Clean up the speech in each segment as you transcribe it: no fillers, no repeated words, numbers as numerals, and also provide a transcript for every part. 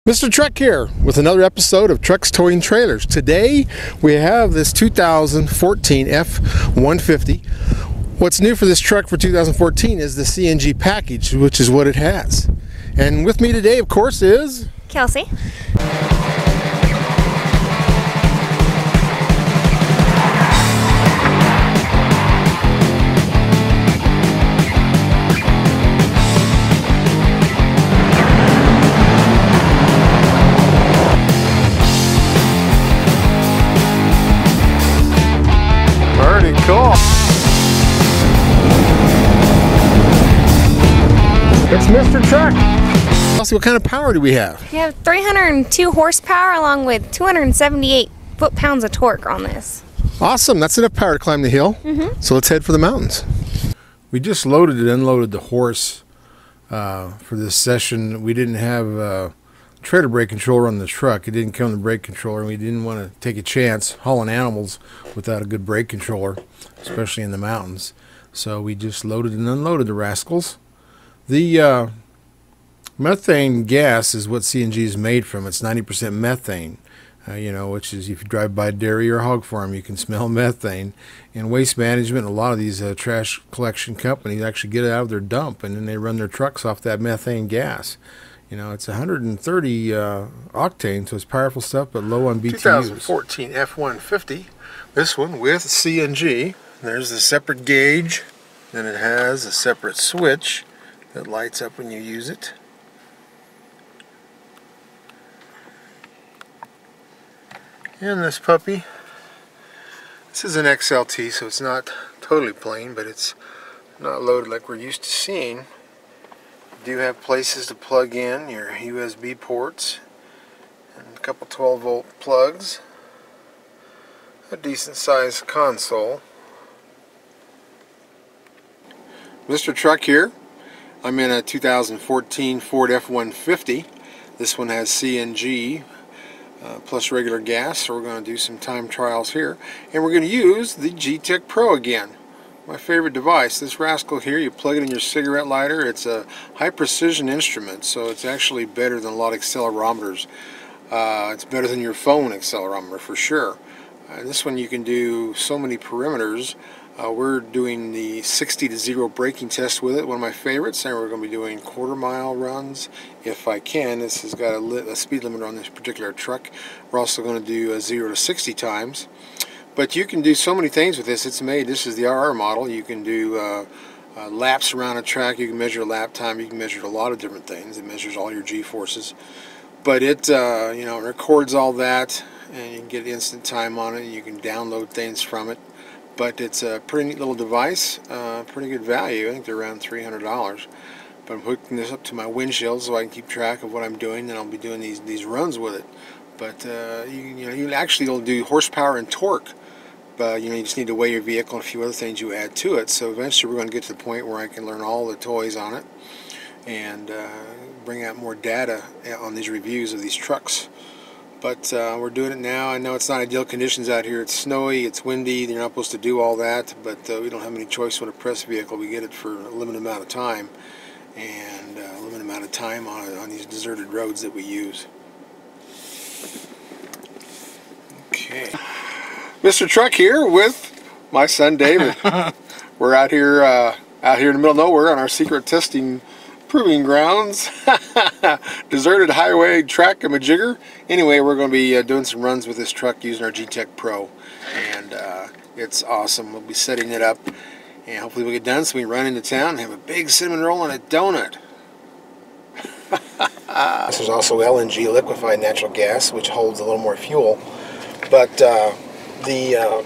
MrTruck here with another episode of Trucks, Towing, Trailers. Today we have this 2014 F150. What's new for this truck for 2014 is the CNG package, which is what it has. And with me today, of course, is Kelsey. Cool. It's MrTruck. Also, what kind of power do we have? You have 302 horsepower along with 278 foot-pounds of torque on this. Awesome. That's enough power to climb the hill. So let's head for the mountains. We just loaded and unloaded the horse for this session. We didn't have trailer brake controller on the truck. It didn't come with the brake controller, and we didn't want to take a chance hauling animals without a good brake controller, especially in the mountains. So we just loaded and unloaded the rascals. The methane gas is what CNG is made from. It's 90% methane, which is, if you drive by a dairy or hog farm, you can smell methane. In waste management, a lot of these trash collection companies actually get it out of their dump, and then they run their trucks off that methane gas. It's 130 octane, so it's powerful stuff, but low on BTUs. 2014 F150, this one with CNG. There's a separate gauge, then it has a separate switch that lights up when you use it. And this puppy, this is an XLT, so it's not totally plain, but it's not loaded like we're used to seeing. You do have places to plug in your USB ports and a couple 12-volt plugs, a decent sized console. MrTruck here. I'm in a 2014 Ford F150. This one has CNG plus regular gas, so we're going to do some time trials here, and we're going to use the G-Tech Pro again. My favorite device. This rascal here, you plug it in your cigarette lighter. It's a high precision instrument, so it's actually better than a lot of accelerometers. It's better than your phone accelerometer for sure. This one you can do so many perimeters. We're doing the 60 to 0 braking test with it, one of my favorites, and we're going to be doing quarter-mile runs if I can. This has got a speed limiter on this particular truck. We're also going to do 0 to 60 times. But you can do so many things with this. This is the RR model. You can do laps around a track. You can measure lap time. You can measure a lot of different things. It measures all your G-forces. But it records all that, and you can get instant time on it. You can download things from it. But it's a pretty neat little device. Pretty good value. I think they're around $300. But I'm hooking this up to my windshield so I can keep track of what I'm doing, and I'll be doing these runs with it. But you actually will do horsepower and torque. You just need to weigh your vehicle and a few other things you add to it. So eventually we're going to get to the point where I can learn all the toys on it and bring out more data on these reviews of these trucks. But we're doing it now. I know it's not ideal conditions out here. It's snowy, it's windy, you're not supposed to do all that, but we don't have any choice with a press vehicle. We get it for a limited amount of time, and a limited amount of time on these deserted roads that we use. Okay. MrTruck here with my son David. We're out here in the middle of nowhere on our secret testing proving grounds. Deserted highway track and a jigger. Anyway, we're going to be doing some runs with this truck using our G-Tech Pro, and it's awesome. We'll be setting it up, and hopefully we'll get done so we can run into town and have a big cinnamon roll and a donut. This is also LNG, liquefied natural gas, which holds a little more fuel, but the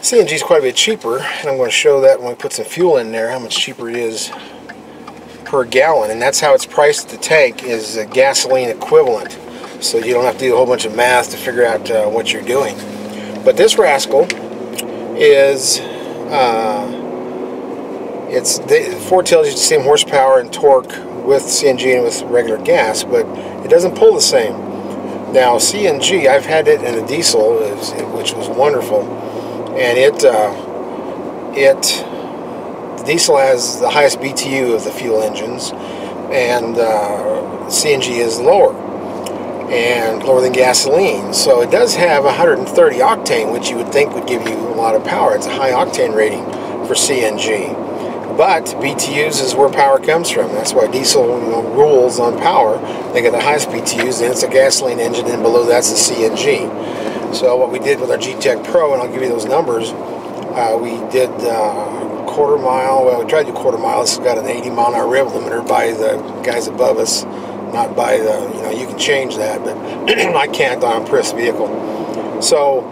CNG is quite a bit cheaper, and I'm going to show that when we put some fuel in there how much cheaper it is per gallon, and that's how it's priced at the tank, is a gasoline equivalent, so you don't have to do a whole bunch of math to figure out what you're doing. But this rascal is Ford tells you the same horsepower and torque with CNG and with regular gas, but it doesn't pull the same. Now CNG, I've had it in a diesel, which was wonderful, and the diesel has the highest BTU of the fuel engines, and CNG is lower than gasoline. So it does have 130 octane, which you would think would give you a lot of power. It's a high octane rating for CNG. But BTUs is where power comes from. That's why diesel rules on power. They get the highest BTUs, then it's a gasoline engine, and below that's the CNG. So what we did with our G-Tech Pro, and I'll give you those numbers, we did quarter mile. Well, we tried to do quarter mile. This has got an 80-mile-an-hour rev limiter by the guys above us, not by the, you can change that, but I can't on a Prius vehicle. So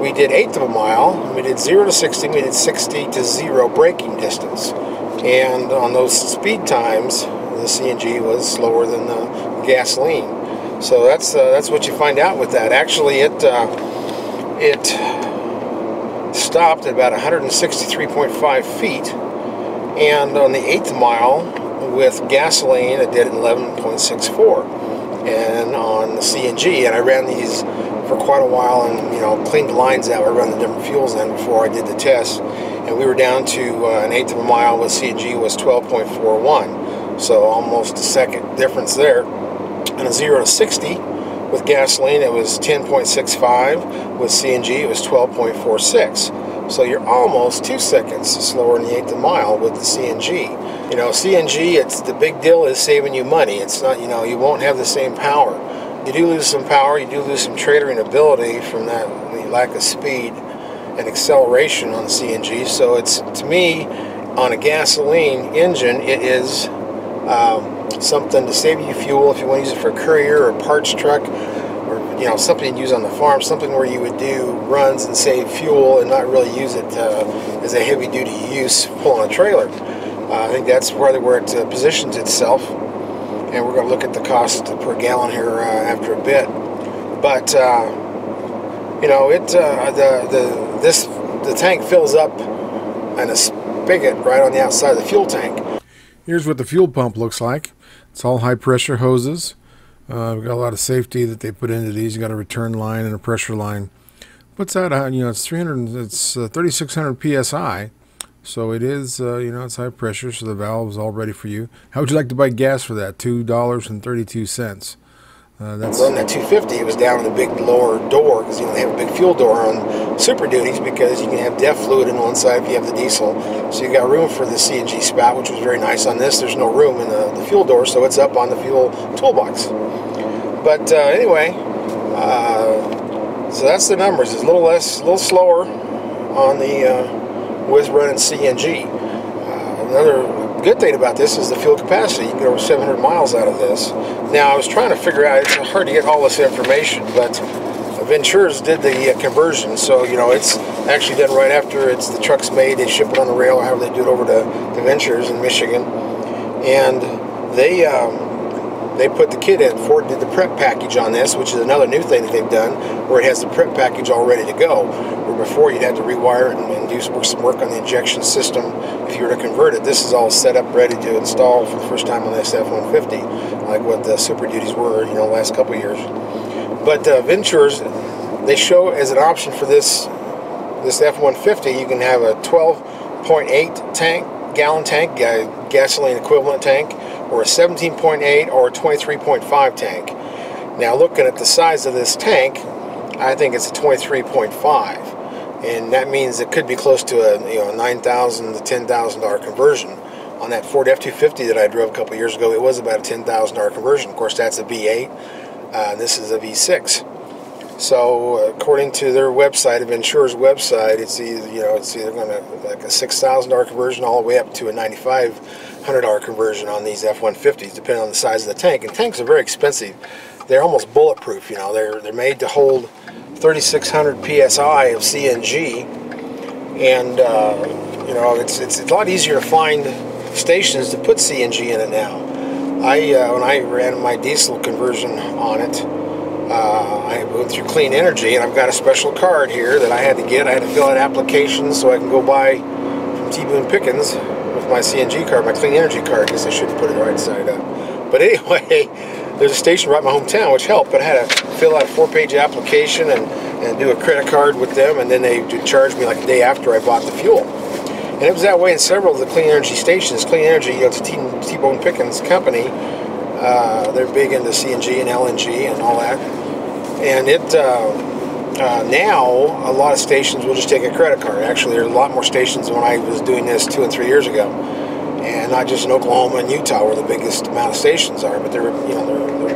we did 1/8 of a mile. We did 0 to 60. We did 60 to 0 braking distance. And on those speed times, the CNG was slower than the gasoline. So that's what you find out with that. Actually, it stopped at about 163.5 feet, and on the 8th mile with gasoline, it did 11.64, and on the CNG, and I ran these for quite a while, and cleaned the lines out. I ran the different fuels in before I did the test, and we were down to an 1/8 of a mile with CNG was 12.41, so almost a second difference there. And a 0 to 60 with gasoline, it was 10.65. With CNG, it was 12.46. So you're almost 2 seconds slower in the 1/8 of a mile with the CNG. CNG, the big deal is saving you money. It's not, you won't have the same power. You do lose some power, you do lose some trailering ability from that lack of speed and acceleration on the CNG. So it's, to me, on a gasoline engine, it is something to save you fuel if you want to use it for a courier or a parts truck, or something you use on the farm, something where you would do runs and save fuel and not really use it as a heavy-duty use pulling a trailer. I think that's where it positions itself, and we're going to look at the cost per gallon here after a bit. But the tank fills up in a spigot right on the outside of the fuel tank. Here's what the fuel pump looks like. It's all high pressure hoses. We've got a lot of safety that they put into these. You got a return line and a pressure line. Puts out, it's 3,600 psi. So it is, it's high pressure, so the valve is all ready for you. How would you like to buy gas for that? $2.32. That's on that 250. It was down in the big lower door, because they have a big fuel door on Super Duties, because you can have DEF fluid in one side if you have the diesel. So you got room for the CNG spout, which was very nice. On this, there's no room in the fuel door, so it's up on the fuel toolbox. But anyway, so that's the numbers. It's a little slower on the with running CNG. Another good thing about this is the fuel capacity. You can get over 700 miles out of this. Now, I was trying to figure out, it's hard to get all this information, but Ventures did the conversion, so it's actually done right after the truck's made. They ship it on the rail, or however they do it, over to Ventures in Michigan, and they put the kit in. Ford did the prep package on this, which is another new thing that they've done, where it has the prep package all ready to go. Where before you'd have to rewire it and do some work on the injection system if you were to convert it. This is all set up, ready to install for the first time on this F-150, like what the Super Duties were, the last couple of years. But Ventures, they show as an option for this F-150, you can have a 12.8 gallon tank, gasoline equivalent tank, or a 17.8 or a 23.5 tank. Now, looking at the size of this tank, I think it's a 23.5, and that means it could be close to a $9,000 to $10,000 conversion. On that Ford F250 that I drove a couple years ago, it was about a $10,000 conversion. Of course, that's a V8. This is a V6. So, according to their website, Ventures website, it's either going to like a $6,000 conversion all the way up to a $9,500 conversion on these F-150s, depending on the size of the tank. And tanks are very expensive. They're almost bulletproof. They're made to hold 3,600 psi of CNG, and it's a lot easier to find stations to put CNG in it now. When I ran my diesel conversion on it, I went through Clean Energy, and I've got a special card here that I had to get. I had to fill out applications so I can go buy from T-Boone Pickens with my CNG card, my Clean Energy card. I guess I should put it right side up. But anyway, there's a station right in my hometown, which helped, but I had to fill out a 4-page application and do a credit card with them, and then they would charge me like a day after I bought the fuel. And it was that way in several of the clean energy stations. Clean Energy, it's a T-Bone Pickens company. They're big into CNG and LNG and all that. And now a lot of stations will just take a credit card. Actually, there are a lot more stations than when I was doing this 2 and 3 years ago. And not just in Oklahoma and Utah where the biggest amount of stations are, but they're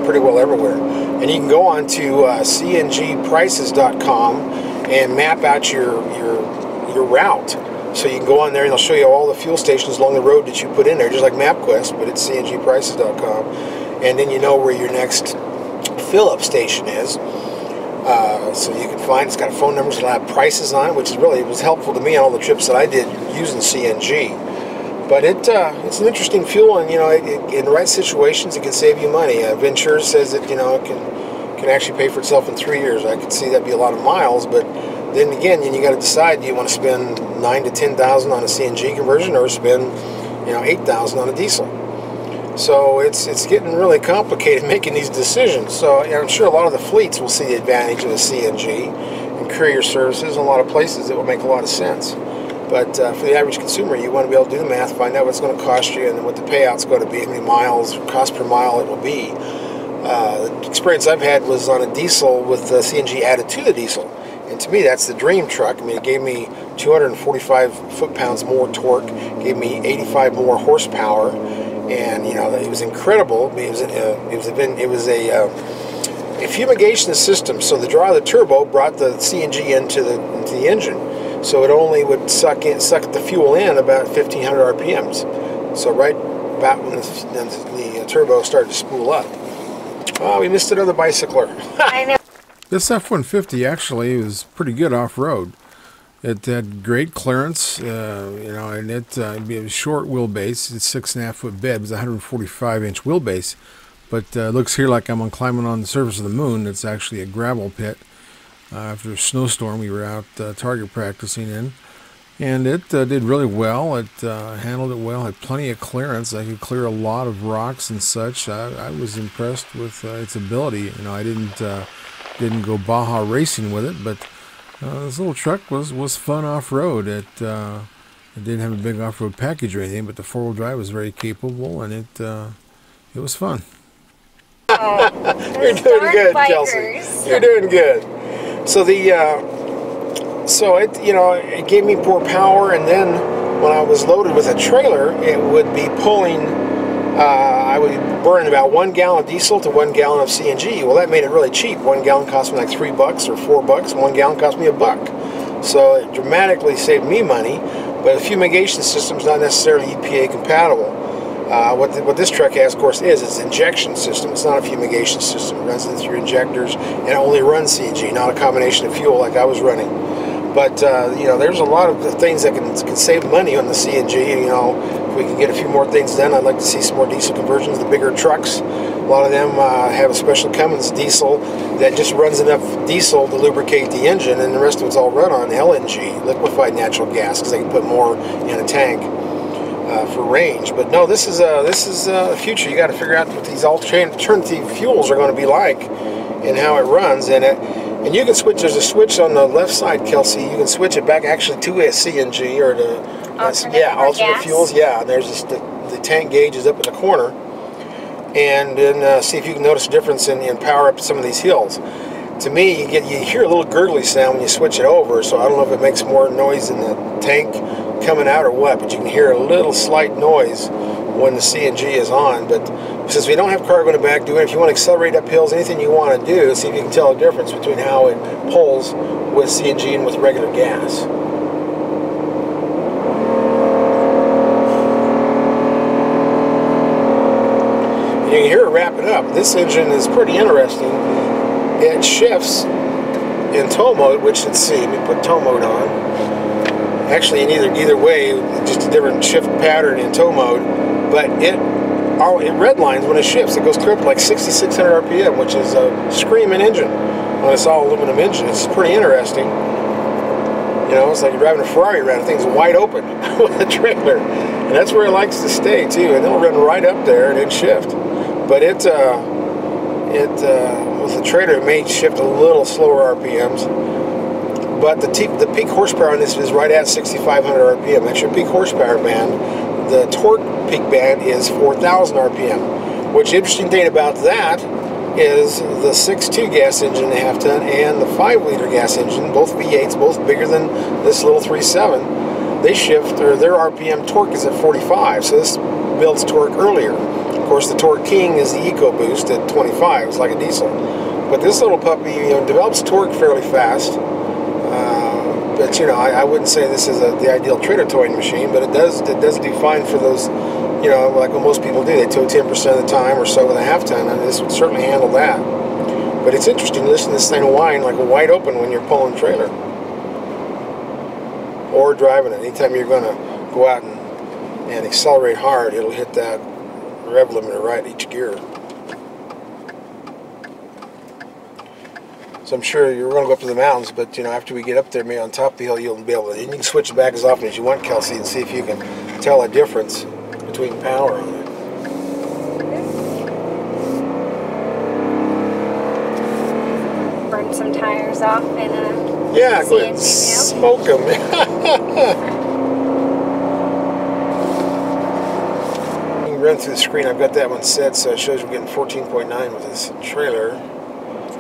pretty well everywhere. And you can go on to cngprices.com and map out your route. So you can go on there and they'll show you all the fuel stations along the road that you put in there, just like MapQuest, but it's cngprices.com. And then you know where your next fill-up station is. So you can find, it's got phone numbers, it'll have prices on it, which is really, it was helpful to me on all the trips that I did using CNG. But it's an interesting fuel, and in the right situations it can save you money. Venture says that it can actually pay for itself in 3 years. I could see that'd be a lot of miles, but then again, you got to decide: do you want to spend $9,000 to $10,000 on a CNG conversion, or spend $8,000 on a diesel? So it's getting really complicated making these decisions. So I'm sure a lot of the fleets will see the advantage of a CNG and courier services. In a lot of places it will make a lot of sense. But for the average consumer, you want to be able to do the math, find out what it's going to cost you, and what the payout's going to be, how many miles, cost per mile it will be. The experience I've had was on a diesel with CNG added to the diesel. And to me, that's the dream truck. I mean, it gave me 245 foot-pounds more torque, gave me 85 more horsepower, and it was incredible. It was a fumigation system. So the draw of the turbo brought the CNG into the engine. So it only would suck the fuel in about 1,500 RPMs. So right about when the turbo started to spool up. Oh, we missed another bicycler. I know. This F-150 actually was pretty good off-road. It had great clearance, and it was short wheelbase. It's 6.5 foot bed. It was a 145-inch wheelbase. But it looks here like I'm climbing on the surface of the moon. It's actually a gravel pit. After a snowstorm we were out target practicing in, and it did really well. It handled it well, had plenty of clearance. I could clear a lot of rocks and such. I was impressed with its ability. I didn't go Baja racing with it, but this little truck was fun off-road. It didn't have a big off-road package or anything, but the four-wheel drive was very capable, and it was fun. Oh, you're doing good, Kelsey. You're doing good. So it gave me more power, and then when I was loaded with a trailer, it would be pulling. I would burn about 1 gallon of diesel to 1 gallon of CNG. Well, that made it really cheap. 1 gallon cost me like $3 or $4, and 1 gallon cost me $1. So it dramatically saved me money. But a fumigation system is not necessarily EPA compatible. What this truck has, of course, is it's an injection system. It's not a fumigation system. It runs in through injectors and only runs CNG, not a combination of fuel like I was running. But there's a lot of things that can save money on the CNG. If we can get a few more things done, I'd like to see some more diesel conversions. The bigger trucks, a lot of them have a special Cummins diesel that just runs enough diesel to lubricate the engine, and the rest of it's all run on LNG, liquefied natural gas, because they can put more in a tank. For range. But no, this is the future. You got to figure out what these alternative fuels are going to be like and how it runs. And you can switch. There's a switch on the left side, Kelsey. You can switch it back actually to a CNG or to alternate fuels. Yeah, and there's the tank gauge is up in the corner, and then see if you can notice a difference in power up some of these hills. To me, you hear a little gurgly sound when you switch it over. So I don't know if it makes more noise in the tank coming out or what, but you can hear a little slight noise when the CNG is on. But since we don't have cargo in the back, if you want to accelerate up hills, anything you want to do, see if you can tell the difference between how it pulls with CNG and with regular gas. And you can hear it wrapping up. This engine is pretty interesting. It shifts in tow mode, which let's see, we put tow mode on. Actually, in either way, just a different shift pattern in tow mode, but it redlines when it shifts. It goes clear up to like 6,600 RPM, which is a screaming engine on this all aluminum engine. It's pretty interesting. It's like you're driving a Ferrari around. The thing's wide open with a trailer, and that's where it likes to stay too. And it'll run right up there and then shift. But with the trailer, it may shift a little slower RPMs. But the peak horsepower on this is right at 6,500 RPM. That's your peak horsepower band. The torque peak band is 4,000 RPM. Which, interesting thing about that is the 6.2 gas engine, the half-ton, and the 5-liter gas engine, both V8s, both bigger than this little 3.7. They shift, or their RPM torque is at 45, so this builds torque earlier. Of course, the Torque King is the EcoBoost at 25. It's like a diesel. But this little puppy, develops torque fairly fast. But I wouldn't say this is the ideal trailer towing machine, but it does do fine for those. Like what most people do, they tow 10% of the time or so with a half-ton, and this would certainly handle that. But it's interesting to listen to this thing whine like wide open when you're pulling trailer or driving it. Anytime you're going to go out and accelerate hard, it'll hit that rev limiter right each gear. So I'm sure you're going to go up to the mountains, but after we get up there, maybe on top of the hill, you'll be able to. And you can switch it back as often as you want, Kelsey, and see if you can tell a difference between power on it. Burn some tires off in a yeah, go ahead and CNG smoke them. You can run through the screen. I've got that one set, so it shows we're getting 14.9 with this trailer.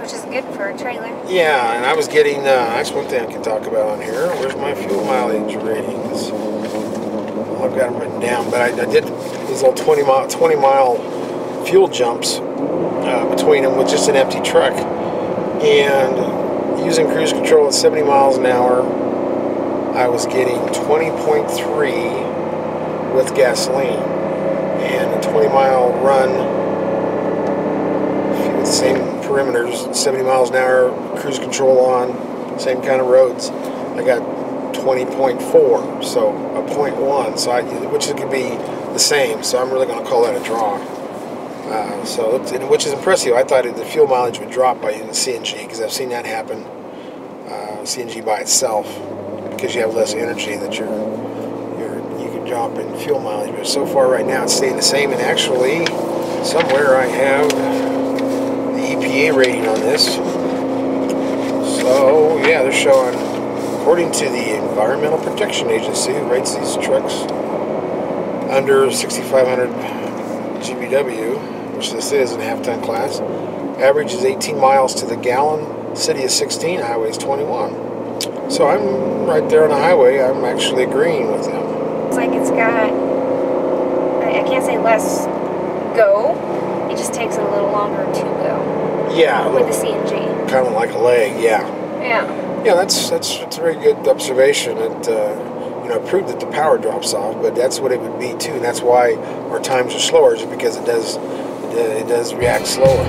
which is good for a trailer. Yeah, and I was getting, that's one thing I can talk about on here. Where's my fuel mileage ratings? Well, I've got them written down, but I did these little 20 mile fuel jumps between them with just an empty truck. And using cruise control at 70 miles an hour, I was getting 20.3 with gasoline. And a 20-mile run with the same perimeters, 70 miles an hour, cruise control on, same kind of roads, I got 20.4, so a 0.1, so which could be the same, so I'm really going to call that a draw. Which is impressive. I thought the fuel mileage would drop by using the CNG, because I've seen that happen, CNG by itself, because you have less energy that you can drop in fuel mileage. But so far right now it's staying the same, and actually somewhere I have the EPA rating on this. So yeah, they're showing, according to the Environmental Protection Agency, who rates these trucks under 6,500 GBW, which this is in half-ton class, average is 18 miles to the gallon, city is 16, highway is 21. So I'm right there on the highway. I'm actually agreeing with them. It's like it's got, I can't say less go, it just takes a little longer to go. Yeah. With the CNG. Kind of like a leg, yeah. Yeah. Yeah, that's a very good observation. It proved that the power drops off, but that's what it would be too, and that's why our times are slower, is because it does react slower.